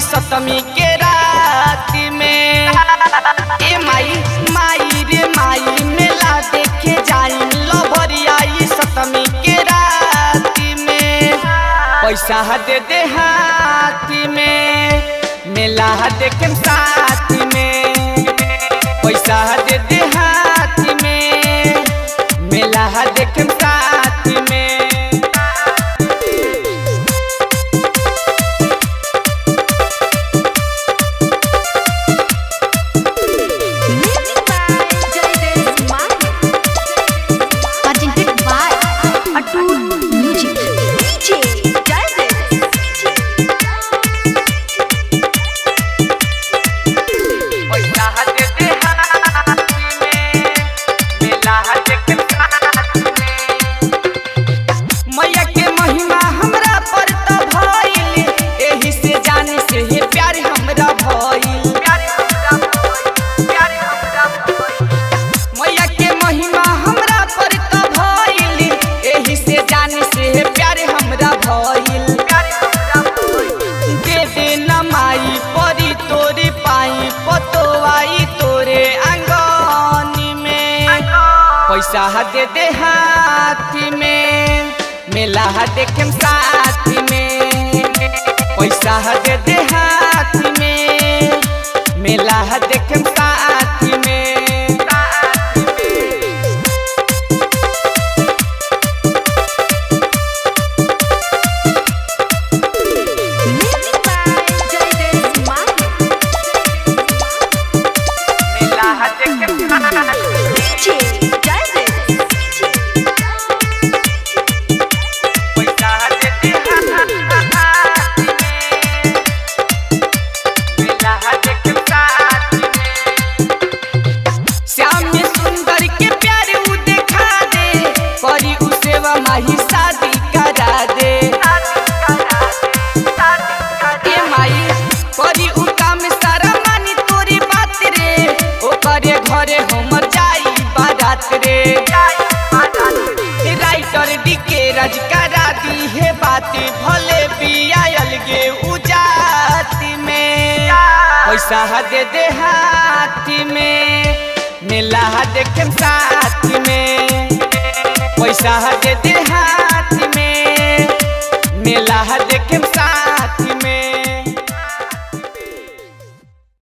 सप्तमी के रात में ए माई रे माई मेला देखे जाई लभरिया सप्तमी के रात में पैसा दे दे हाथ में मेला देखे साथ में पैसा दे दे हाथ में मेला देखे साथ में पैसा दे दे हाथ में मेला देखे साथ में पैसा दे दे हाथ में मेला देखे साथ में माही शादी करा दे ए माई करी उ काम सारा मानी तोरी बात रे ओ करे घरे हमर जाई बारात रे राइटर डीके राज करा दी है बात भले बियायल गे उजात में पैसा दे दे हाथ में मेला देखे साथ में पैसा दे दे हाथ में मेला देखे साथ